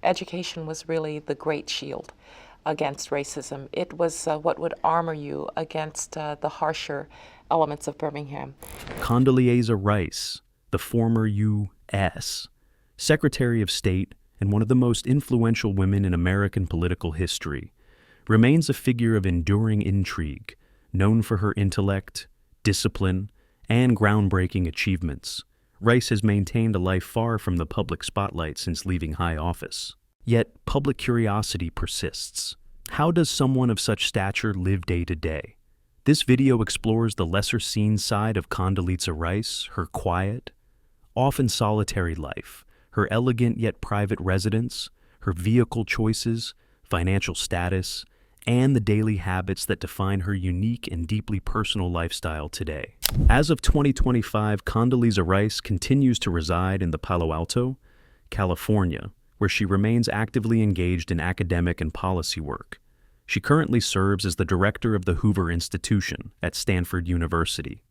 education was really the great shield against racism. It was what would armor you against the harsher elements of Birmingham. Condoleezza Rice, the former U.S. Secretary of State and one of the most influential women in American political history, remains a figure of enduring intrigue, known for her intellect, discipline, and groundbreaking achievements. Rice has maintained a life far from the public spotlight since leaving high office. Yet, public curiosity persists. How does someone of such stature live day to day? This video explores the lesser-seen side of Condoleezza Rice, her quiet, often solitary life, her elegant yet private residence, her vehicle choices, financial status, and the daily habits that define her unique and deeply personal lifestyle today. As of 2025, Condoleezza Rice continues to reside in the Palo Alto, California, where she remains actively engaged in academic and policy work. She currently serves as the director of the Hoover Institution at Stanford University,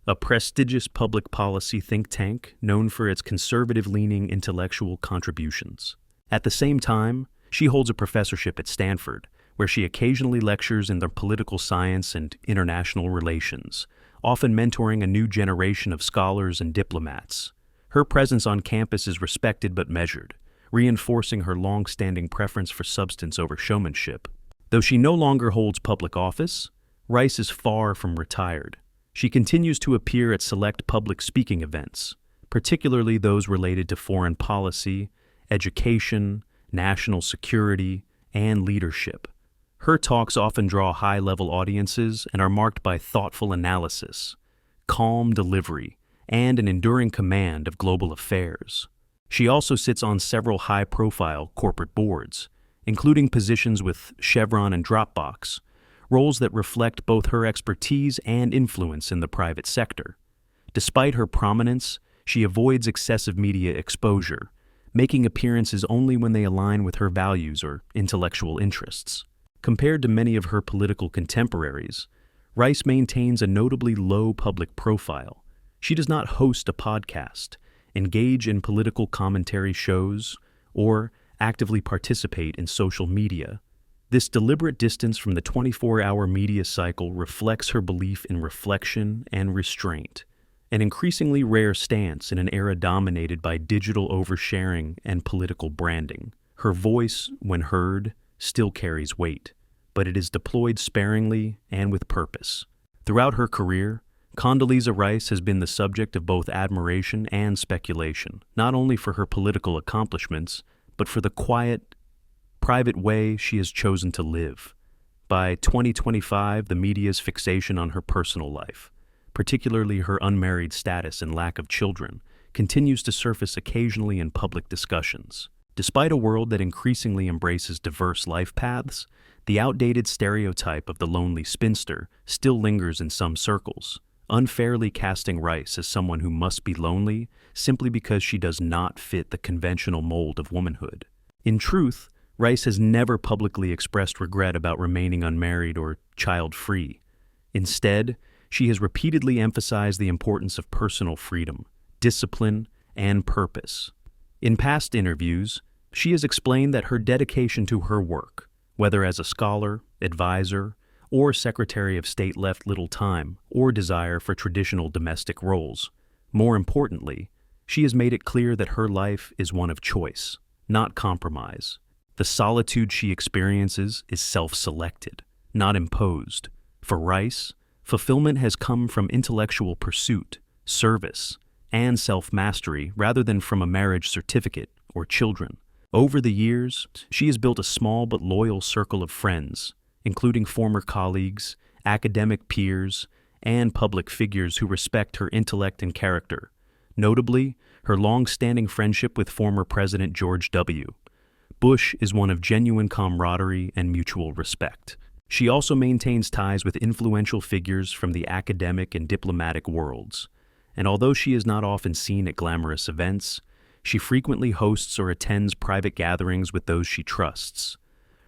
a prestigious public policy think tank known for its conservative-leaning intellectual contributions. At the same time, she holds a professorship at Stanford, where she occasionally lectures in the political science and international relations, often mentoring a new generation of scholars and diplomats. Her presence on campus is respected but measured, reinforcing her long-standing preference for substance over showmanship. Though she no longer holds public office, Rice is far from retired. She continues to appear at select public speaking events, particularly those related to foreign policy, education, national security, and leadership. Her talks often draw high-level audiences and are marked by thoughtful analysis, calm delivery, and an enduring command of global affairs. She also sits on several high-profile corporate boards, including positions with Chevron and Dropbox, roles that reflect both her expertise and influence in the private sector. Despite her prominence, she avoids excessive media exposure, making appearances only when they align with her values or intellectual interests. Compared to many of her political contemporaries, Rice maintains a notably low public profile. She does not host a podcast, engage in political commentary shows, or actively participate in social media. This deliberate distance from the 24-hour media cycle reflects her belief in reflection and restraint, an increasingly rare stance in an era dominated by digital oversharing and political branding. Her voice, when heard, still carries weight, but it is deployed sparingly and with purpose. Throughout her career, Condoleezza Rice has been the subject of both admiration and speculation, not only for her political accomplishments, but for the quiet, private way she has chosen to live. By 2025, the media's fixation on her personal life, particularly her unmarried status and lack of children, continues to surface occasionally in public discussions. Despite a world that increasingly embraces diverse life paths, the outdated stereotype of the lonely spinster still lingers in some circles, unfairly casting Rice as someone who must be lonely simply because she does not fit the conventional mold of womanhood. In truth, Rice has never publicly expressed regret about remaining unmarried or child-free. Instead, she has repeatedly emphasized the importance of personal freedom, discipline, and purpose. In past interviews, she has explained that her dedication to her work, whether as a scholar, advisor, or Secretary of State, left little time or desire for traditional domestic roles. More importantly, she has made it clear that her life is one of choice, not compromise. The solitude she experiences is self-selected, not imposed. For Rice, fulfillment has come from intellectual pursuit, service, and self-mastery rather than from a marriage certificate or children. Over the years, she has built a small but loyal circle of friends, including former colleagues, academic peers, and public figures who respect her intellect and character. Notably, her long-standing friendship with former President George W. Bush is one of genuine camaraderie and mutual respect. She also maintains ties with influential figures from the academic and diplomatic worlds, and although she is not often seen at glamorous events, she frequently hosts or attends private gatherings with those she trusts.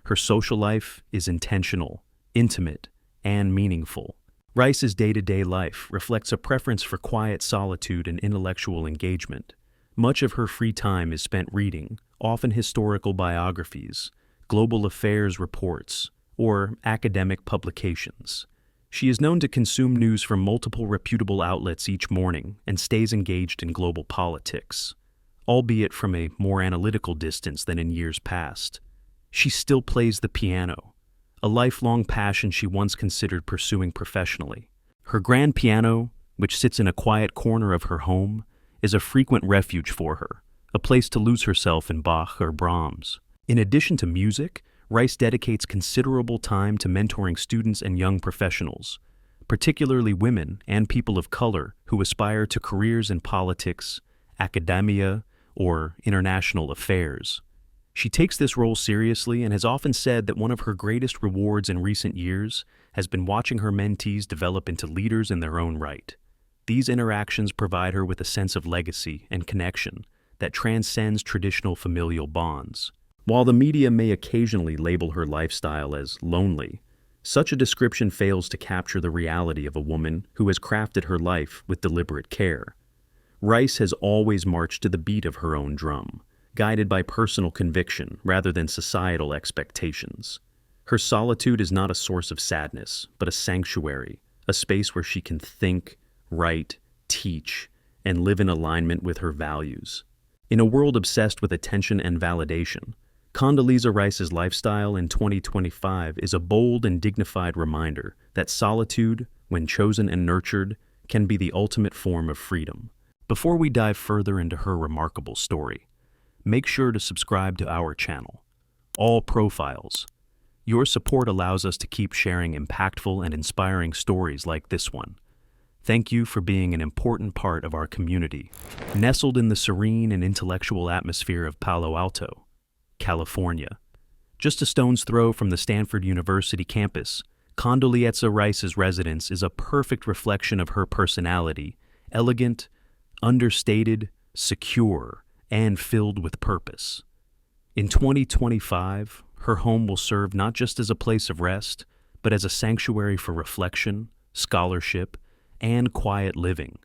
Her social life is intentional, intimate, and meaningful. Rice's day-to-day life reflects a preference for quiet solitude and intellectual engagement, Much of her free time is spent reading, often historical biographies, global affairs reports, or academic publications. She is known to consume news from multiple reputable outlets each morning and stays engaged in global politics, albeit from a more analytical distance than in years past. She still plays the piano, a lifelong passion she once considered pursuing professionally. Her grand piano, which sits in a quiet corner of her home, is a frequent refuge for her, a place to lose herself in Bach or Brahms. In addition to music, Rice dedicates considerable time to mentoring students and young professionals, particularly women and people of color who aspire to careers in politics, academia, or international affairs. She takes this role seriously and has often said that one of her greatest rewards in recent years has been watching her mentees develop into leaders in their own right. These interactions provide her with a sense of legacy and connection that transcends traditional familial bonds. While the media may occasionally label her lifestyle as lonely, such a description fails to capture the reality of a woman who has crafted her life with deliberate care. Rice has always marched to the beat of her own drum, guided by personal conviction rather than societal expectations. Her solitude is not a source of sadness, but a sanctuary, a space where she can think, write, teach, and live in alignment with her values. In a world obsessed with attention and validation, Condoleezza Rice's lifestyle in 2025 is a bold and dignified reminder that solitude, when chosen and nurtured, can be the ultimate form of freedom. Before we dive further into her remarkable story, make sure to subscribe to our channel, All Profiles. Your support allows us to keep sharing impactful and inspiring stories like this one. Thank you for being an important part of our community. Nestled in the serene and intellectual atmosphere of Palo Alto, California, just a stone's throw from the Stanford University campus, Condoleezza Rice's residence is a perfect reflection of her personality, elegant, understated, secure, and filled with purpose. In 2025, her home will serve not just as a place of rest, but as a sanctuary for reflection, scholarship, and quiet living.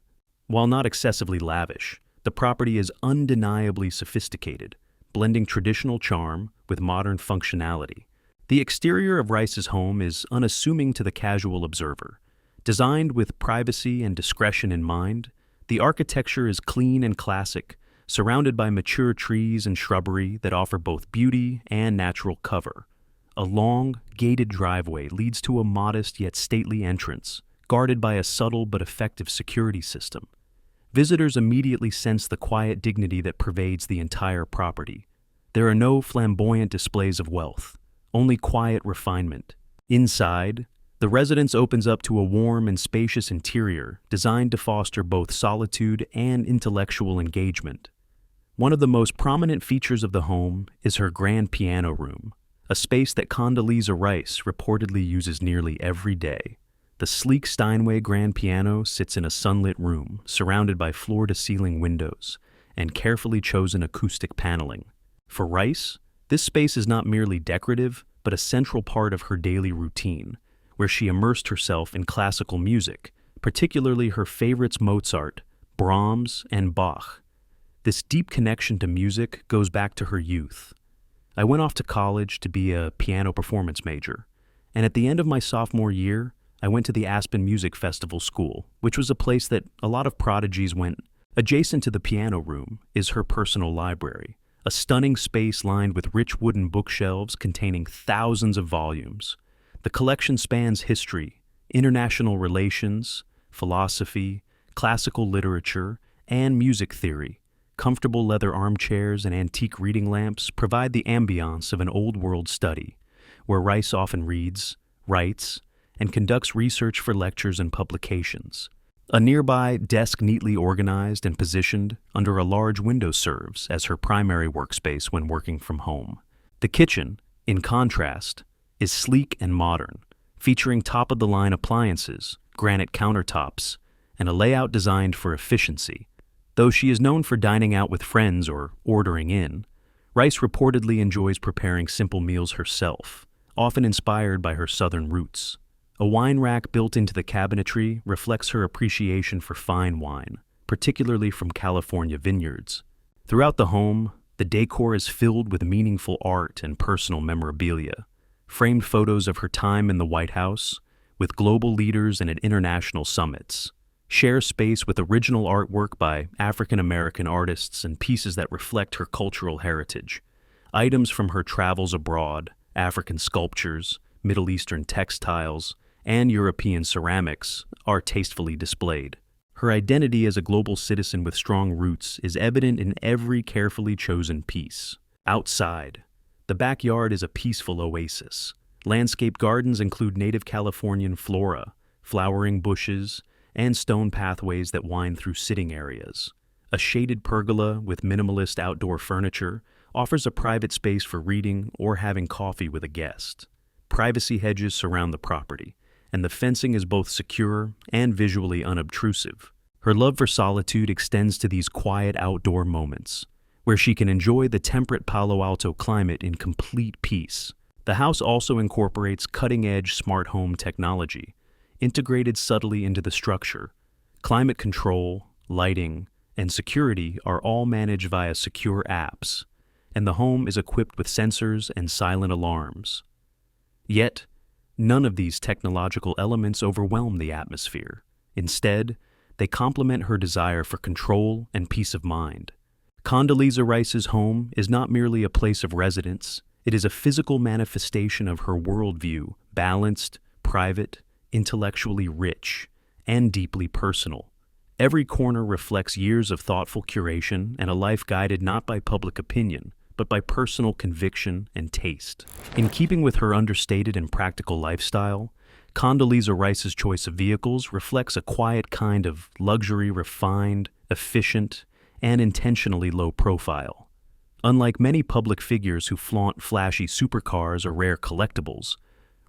While not excessively lavish, the property is undeniably sophisticated, blending traditional charm with modern functionality. The exterior of Rice's home is unassuming to the casual observer. Designed with privacy and discretion in mind, the architecture is clean and classic, surrounded by mature trees and shrubbery that offer both beauty and natural cover. A long, gated driveway leads to a modest yet stately entrance, guarded by a subtle but effective security system. Visitors immediately sense the quiet dignity that pervades the entire property. There are no flamboyant displays of wealth, only quiet refinement. Inside, the residence opens up to a warm and spacious interior designed to foster both solitude and intellectual engagement. One of the most prominent features of the home is her grand piano room, a space that Condoleezza Rice reportedly uses nearly every day. The sleek Steinway grand piano sits in a sunlit room surrounded by floor-to-ceiling windows and carefully chosen acoustic paneling. For Rice, this space is not merely decorative, but a central part of her daily routine, where she immersed herself in classical music, particularly her favorites Mozart, Brahms, and Bach. This deep connection to music goes back to her youth. I went off to college to be a piano performance major, and at the end of my sophomore year, I went to the Aspen Music Festival School, which was a place that a lot of prodigies went. Adjacent to the piano room is her personal library, a stunning space lined with rich wooden bookshelves containing thousands of volumes. The collection spans history, international relations, philosophy, classical literature, and music theory. Comfortable leather armchairs and antique reading lamps provide the ambiance of an old-world study, where Rice often reads, writes, and conducts research for lectures and publications. A nearby desk neatly organized and positioned under a large window serves as her primary workspace when working from home. The kitchen, in contrast, is sleek and modern, featuring top-of-the-line appliances, granite countertops, and a layout designed for efficiency. Though she is known for dining out with friends or ordering in, Rice reportedly enjoys preparing simple meals herself, often inspired by her southern roots. A wine rack built into the cabinetry reflects her appreciation for fine wine, particularly from California vineyards. Throughout the home, the decor is filled with meaningful art and personal memorabilia. Framed photos of her time in the White House, with global leaders and at international summits, share space with original artwork by African American artists and pieces that reflect her cultural heritage. Items from her travels abroad, African sculptures, Middle Eastern textiles, and European ceramics are tastefully displayed. Her identity as a global citizen with strong roots is evident in every carefully chosen piece. Outside, the backyard is a peaceful oasis. Landscape gardens include native Californian flora, flowering bushes, and stone pathways that wind through sitting areas. A shaded pergola with minimalist outdoor furniture offers a private space for reading or having coffee with a guest. Privacy hedges surround the property, and the fencing is both secure and visually unobtrusive. Her love for solitude extends to these quiet outdoor moments, where she can enjoy the temperate Palo Alto climate in complete peace. The house also incorporates cutting-edge smart home technology, integrated subtly into the structure. Climate control, lighting, and security are all managed via secure apps, and the home is equipped with sensors and silent alarms. Yet, none of these technological elements overwhelm the atmosphere. Instead, they complement her desire for control and peace of mind. Condoleezza Rice's home is not merely a place of residence, it is a physical manifestation of her worldview, balanced, private, intellectually rich, and deeply personal. Every corner reflects years of thoughtful curation and a life guided not by public opinion, but by personal conviction and taste. In keeping with her understated and practical lifestyle, Condoleezza Rice's choice of vehicles reflects a quiet kind of luxury, refined, efficient, and intentionally low profile. Unlike many public figures who flaunt flashy supercars or rare collectibles,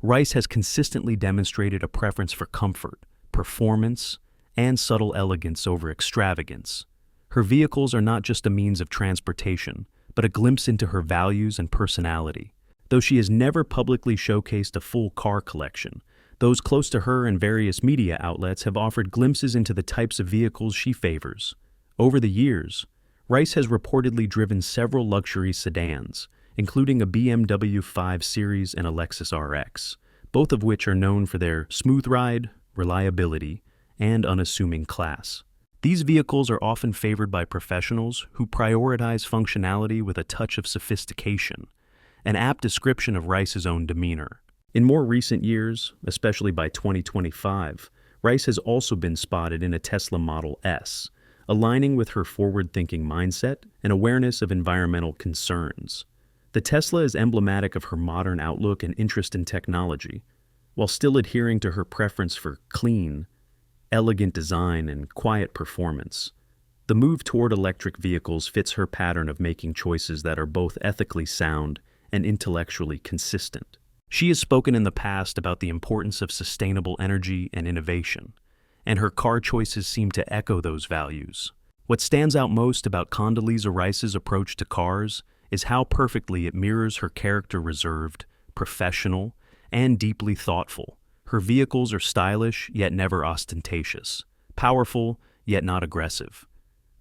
Rice has consistently demonstrated a preference for comfort, performance, and subtle elegance over extravagance. Her vehicles are not just a means of transportation, but a glimpse into her values and personality. Though she has never publicly showcased a full car collection, those close to her and various media outlets have offered glimpses into the types of vehicles she favors. Over the years, Rice has reportedly driven several luxury sedans, including a BMW 5 Series and a Lexus RX, both of which are known for their smooth ride, reliability, and unassuming class. These vehicles are often favored by professionals who prioritize functionality with a touch of sophistication, an apt description of Rice's own demeanor. In more recent years, especially by 2025, Rice has also been spotted in a Tesla Model S, aligning with her forward-thinking mindset and awareness of environmental concerns. The Tesla is emblematic of her modern outlook and interest in technology, while still adhering to her preference for clean, elegant design and quiet performance. The move toward electric vehicles fits her pattern of making choices that are both ethically sound and intellectually consistent. She has spoken in the past about the importance of sustainable energy and innovation, and her car choices seem to echo those values. What stands out most about Condoleezza Rice's approach to cars is how perfectly it mirrors her character: reserved, professional, and deeply thoughtful. Her vehicles are stylish yet never ostentatious, powerful yet not aggressive.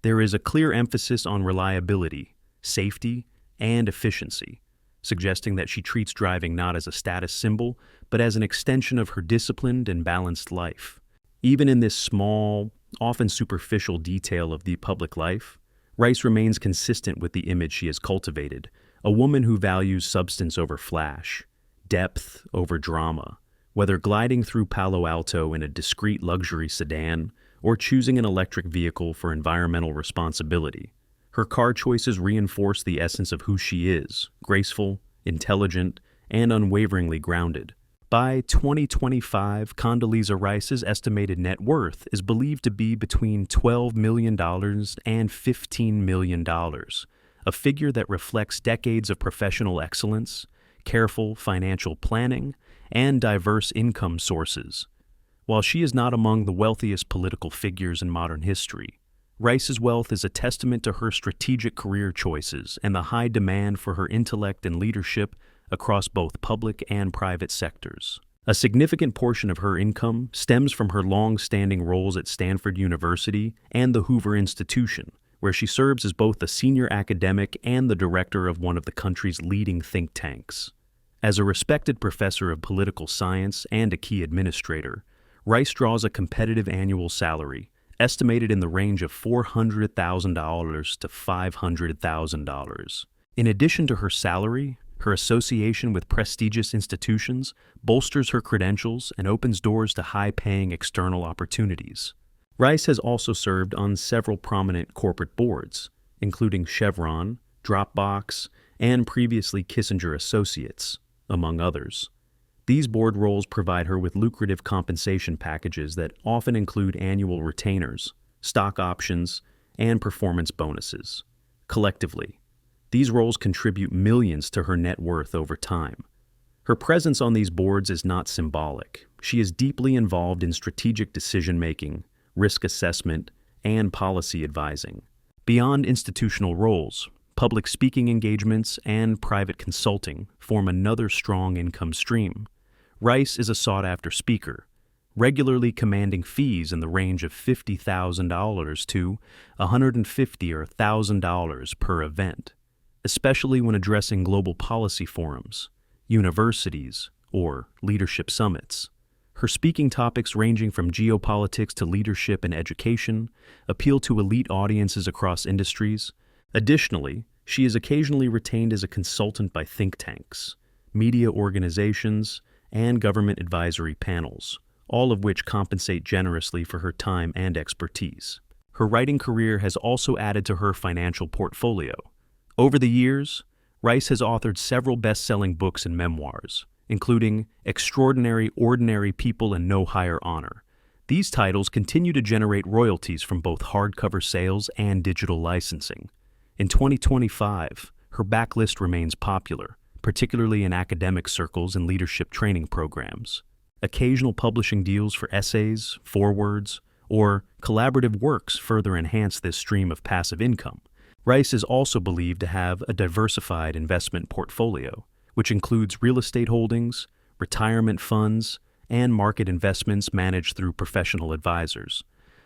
There is a clear emphasis on reliability, safety, and efficiency, suggesting that she treats driving not as a status symbol, but as an extension of her disciplined and balanced life. Even in this small, often superficial detail of the public life, Rice remains consistent with the image she has cultivated, a woman who values substance over flash, depth over drama. Whether gliding through Palo Alto in a discreet luxury sedan or choosing an electric vehicle for environmental responsibility, her car choices reinforce the essence of who she is: graceful, intelligent, and unwaveringly grounded. By 2025, Condoleezza Rice's estimated net worth is believed to be between $12 million and $15 million, a figure that reflects decades of professional excellence, careful financial planning, and diverse income sources. While she is not among the wealthiest political figures in modern history, Rice's wealth is a testament to her strategic career choices and the high demand for her intellect and leadership across both public and private sectors. A significant portion of her income stems from her long-standing roles at Stanford University and the Hoover Institution, where she serves as both a senior academic and the director of one of the country's leading think tanks. As a respected professor of political science and a key administrator, Rice draws a competitive annual salary, estimated in the range of $400,000 to $500,000. In addition to her salary, her association with prestigious institutions bolsters her credentials and opens doors to high-paying external opportunities. Rice has also served on several prominent corporate boards, including Chevron, Dropbox, and previously Kissinger Associates, among others. These board roles provide her with lucrative compensation packages that often include annual retainers, stock options, and performance bonuses. Collectively, these roles contribute millions to her net worth over time. Her presence on these boards is not symbolic. She is deeply involved in strategic decision-making, risk assessment, and policy advising. Beyond institutional roles, public speaking engagements and private consulting form another strong income stream. Rice is a sought-after speaker, regularly commanding fees in the range of $50,000 to $150,000 or $1,000 per event, especially when addressing global policy forums, universities, or leadership summits. Her speaking topics, ranging from geopolitics to leadership and education, appeal to elite audiences across industries. Additionally, she is occasionally retained as a consultant by think tanks, media organizations, and government advisory panels, all of which compensate generously for her time and expertise. Her writing career has also added to her financial portfolio. Over the years, Rice has authored several best-selling books and memoirs, including Extraordinary Ordinary People and No Higher Honor. These titles continue to generate royalties from both hardcover sales and digital licensing. In 2025, her backlist remains popular, particularly in academic circles and leadership training programs. Occasional publishing deals for essays, forewords, or collaborative works further enhance this stream of passive income. Rice is also believed to have a diversified investment portfolio, which includes real estate holdings, retirement funds, and market investments managed through professional advisors.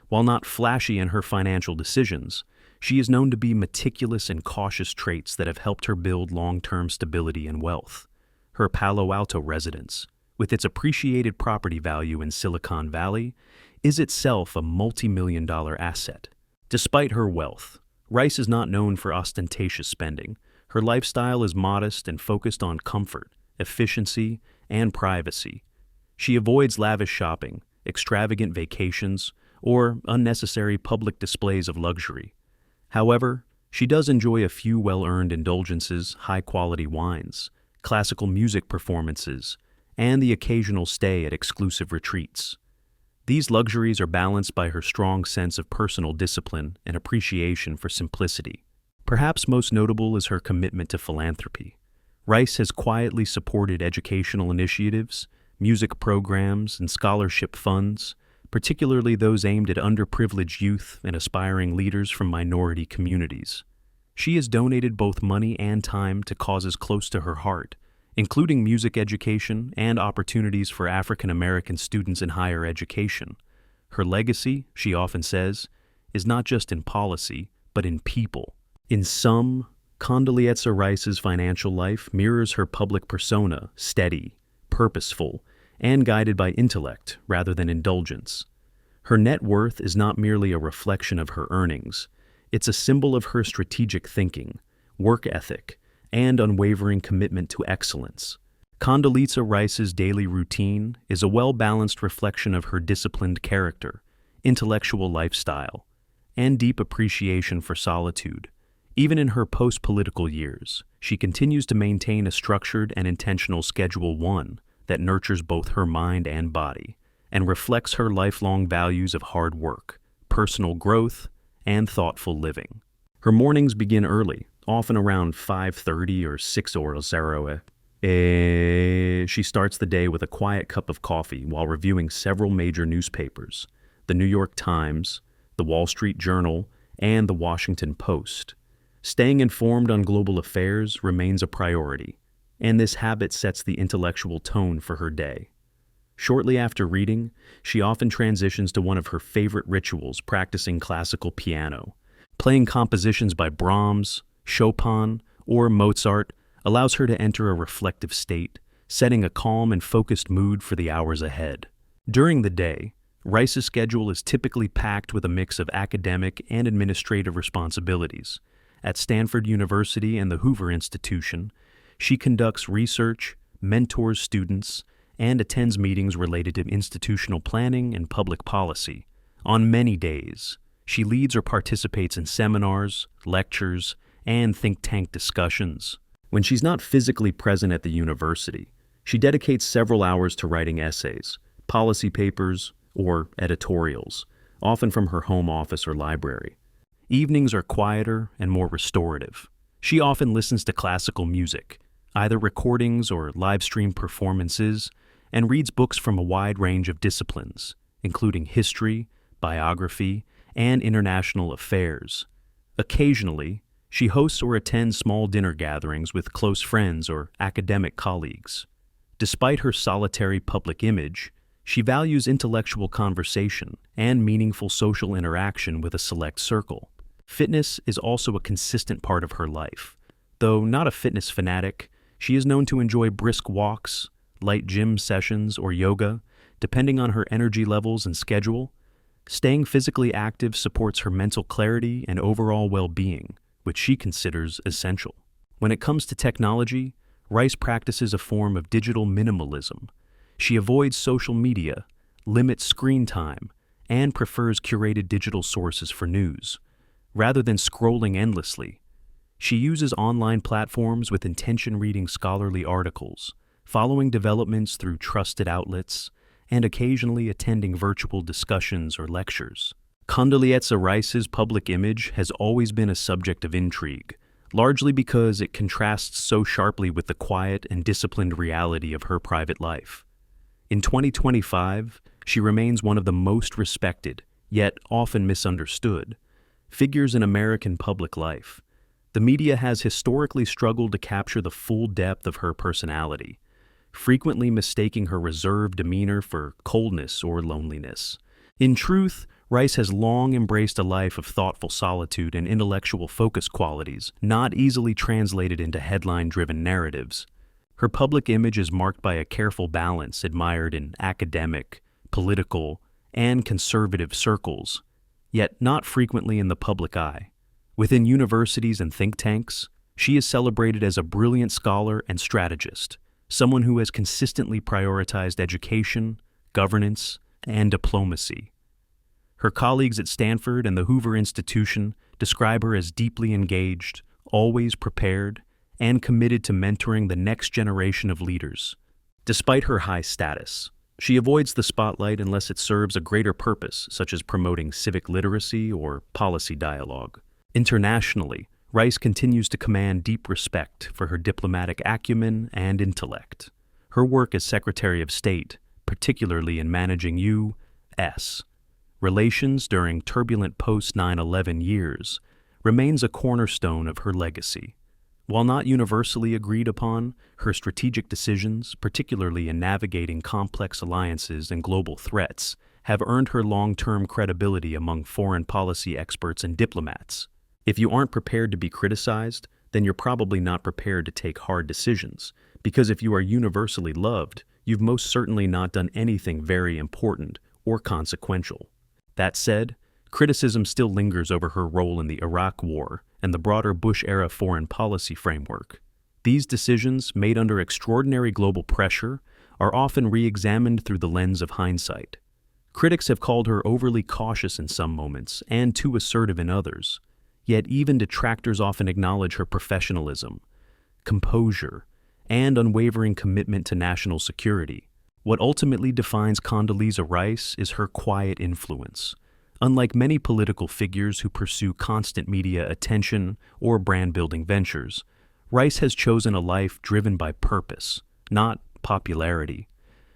While not flashy in her financial decisions, she is known to be meticulous and cautious traits that have helped her build long-term stability and wealth. Her Palo Alto residence, with its appreciated property value in Silicon Valley, is itself a multi-million-dollar asset. Despite her wealth, Rice is not known for ostentatious spending. Her lifestyle is modest and focused on comfort, efficiency, and privacy. She avoids lavish shopping, extravagant vacations, or unnecessary public displays of luxury. However, she does enjoy a few well-earned indulgences, high-quality wines, classical music performances, and the occasional stay at exclusive retreats. These luxuries are balanced by her strong sense of personal discipline and appreciation for simplicity. Perhaps most notable is her commitment to philanthropy. Rice has quietly supported educational initiatives, music programs, and scholarship funds, particularly those aimed at underprivileged youth and aspiring leaders from minority communities. She has donated both money and time to causes close to her heart, including music education and opportunities for African American students in higher education. Her legacy, she often says, is not just in policy, but in people. In sum, Condoleezza Rice's financial life mirrors her public persona, steady, purposeful, and guided by intellect rather than indulgence. Her net worth is not merely a reflection of her earnings, it's a symbol of her strategic thinking, work ethic, and unwavering commitment to excellence. Condoleezza Rice's daily routine is a well-balanced reflection of her disciplined character, intellectual lifestyle, and deep appreciation for solitude. Even in her post-political years, she continues to maintain a structured and intentional Schedule 1 that nurtures both her mind and body, and reflects her lifelong values of hard work, personal growth, and thoughtful living. Her mornings begin early, often around 5:30 or 6 or 0. She starts the day with a quiet cup of coffee while reviewing several major newspapers, the New York Times, the Wall Street Journal, and the Washington Post. Staying informed on global affairs remains a priority, and this habit sets the intellectual tone for her day. Shortly after reading, she often transitions to one of her favorite rituals, practicing classical piano. Playing compositions by Brahms, Chopin, or Mozart allows her to enter a reflective state, setting a calm and focused mood for the hours ahead. During the day, Rice's schedule is typically packed with a mix of academic and administrative responsibilities. At Stanford University and the Hoover Institution, she conducts research, mentors students, and attends meetings related to institutional planning and public policy. On many days, she leads or participates in seminars, lectures, and think tank discussions. When she's not physically present at the university, she dedicates several hours to writing essays, policy papers, or editorials, often from her home office or library. Evenings are quieter and more restorative. She often listens to classical music, either recordings or live-stream performances, and reads books from a wide range of disciplines, including history, biography, and international affairs. Occasionally, she hosts or attends small dinner gatherings with close friends or academic colleagues. Despite her solitary public image, she values intellectual conversation and meaningful social interaction with a select circle. Fitness is also a consistent part of her life. Though not a fitness fanatic, she is known to enjoy brisk walks, light gym sessions, or yoga, depending on her energy levels and schedule. Staying physically active supports her mental clarity and overall well-being, which she considers essential. When it comes to technology, Rice practices a form of digital minimalism. She avoids social media, limits screen time, and prefers curated digital sources for news. Rather than scrolling endlessly, she uses online platforms with intention reading scholarly articles, following developments through trusted outlets, and occasionally attending virtual discussions or lectures. Condoleezza Rice's public image has always been a subject of intrigue, largely because it contrasts so sharply with the quiet and disciplined reality of her private life. In 2025, she remains one of the most respected, yet often misunderstood, figures in American public life. The media has historically struggled to capture the full depth of her personality, frequently mistaking her reserved demeanor for coldness or loneliness. In truth, Rice has long embraced a life of thoughtful solitude and intellectual focus qualities, not easily translated into headline-driven narratives. Her public image is marked by a careful balance admired in academic, political, and conservative circles, yet not frequently in the public eye. Within universities and think tanks, she is celebrated as a brilliant scholar and strategist, someone who has consistently prioritized education, governance, and diplomacy. Her colleagues at Stanford and the Hoover Institution describe her as deeply engaged, always prepared, and committed to mentoring the next generation of leaders. Despite her high status, she avoids the spotlight unless it serves a greater purpose, such as promoting civic literacy or policy dialogue. Internationally, Rice continues to command deep respect for her diplomatic acumen and intellect. Her work as Secretary of State, particularly in managing U.S. relations during turbulent post-9/11 years, remains a cornerstone of her legacy. While not universally agreed upon, her strategic decisions, particularly in navigating complex alliances and global threats, have earned her long-term credibility among foreign policy experts and diplomats. If you aren't prepared to be criticized, then you're probably not prepared to take hard decisions, because if you are universally loved, you've most certainly not done anything very important or consequential. That said, criticism still lingers over her role in the Iraq War and the broader Bush-era foreign policy framework. These decisions, made under extraordinary global pressure, are often re-examined through the lens of hindsight. Critics have called her overly cautious in some moments and too assertive in others, yet even detractors often acknowledge her professionalism, composure, and unwavering commitment to national security. What ultimately defines Condoleezza Rice is her quiet influence. Unlike many political figures who pursue constant media attention or brand-building ventures, Rice has chosen a life driven by purpose, not popularity.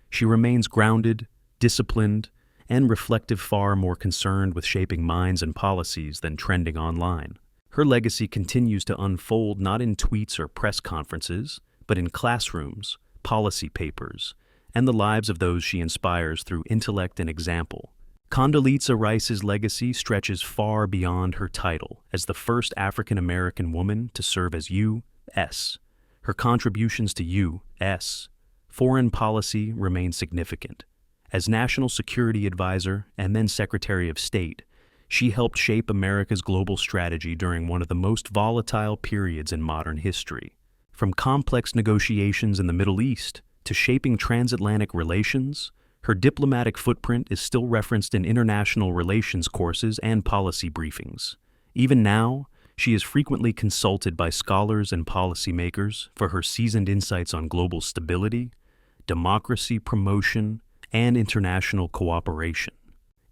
She remains grounded, disciplined, and reflective, far more concerned with shaping minds and policies than trending online. Her legacy continues to unfold not in tweets or press conferences, but in classrooms, policy papers, and the lives of those she inspires through intellect and example. Condoleezza Rice's legacy stretches far beyond her title as the first African American woman to serve as U.S. Her contributions to U.S. foreign policy remain significant. As National Security Advisor and then Secretary of State, she helped shape America's global strategy during one of the most volatile periods in modern history. From complex negotiations in the Middle East to shaping transatlantic relations, her diplomatic footprint is still referenced in international relations courses and policy briefings. Even now, she is frequently consulted by scholars and policymakers for her seasoned insights on global stability, democracy promotion, and international cooperation.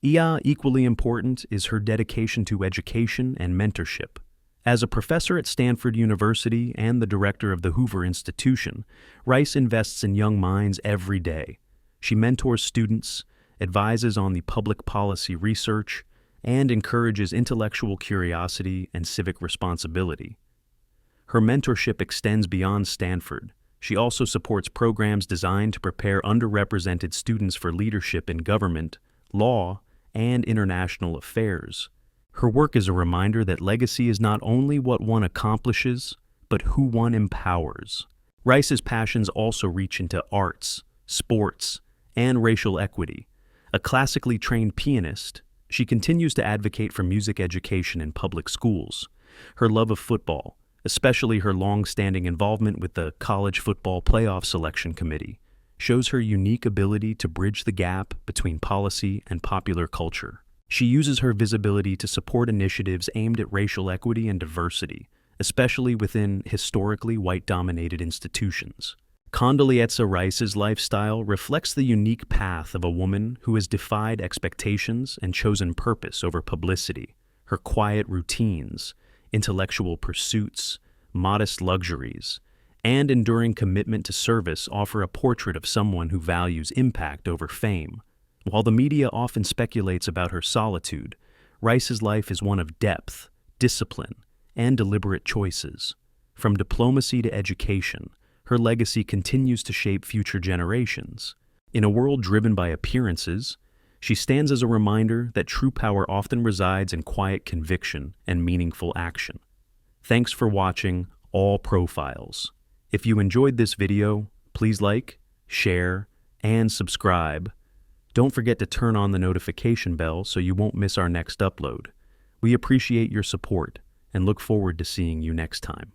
Equally important is her dedication to education and mentorship. As a professor at Stanford University and the director of the Hoover Institution, Rice invests in young minds every day. She mentors students, advises on the public policy research, and encourages intellectual curiosity and civic responsibility. Her mentorship extends beyond Stanford. She also supports programs designed to prepare underrepresented students for leadership in government, law, and international affairs. Her work is a reminder that legacy is not only what one accomplishes, but who one empowers. Rice's passions also reach into arts, sports, and racial equity. A classically trained pianist, she continues to advocate for music education in public schools. Her love of football, especially her long-standing involvement with the College Football Playoff Selection Committee, shows her unique ability to bridge the gap between policy and popular culture. She uses her visibility to support initiatives aimed at racial equity and diversity, especially within historically white-dominated institutions. Condoleezza Rice's lifestyle reflects the unique path of a woman who has defied expectations and chosen purpose over publicity. Her quiet routines, intellectual pursuits, modest luxuries, and enduring commitment to service offer a portrait of someone who values impact over fame. While the media often speculates about her solitude, Rice's life is one of depth, discipline, and deliberate choices. From diplomacy to education, her legacy continues to shape future generations. In a world driven by appearances, she stands as a reminder that true power often resides in quiet conviction and meaningful action. Thanks for watching All Profiles. If you enjoyed this video, please like, share, and subscribe. Don't forget to turn on the notification bell so you won't miss our next upload. We appreciate your support and look forward to seeing you next time.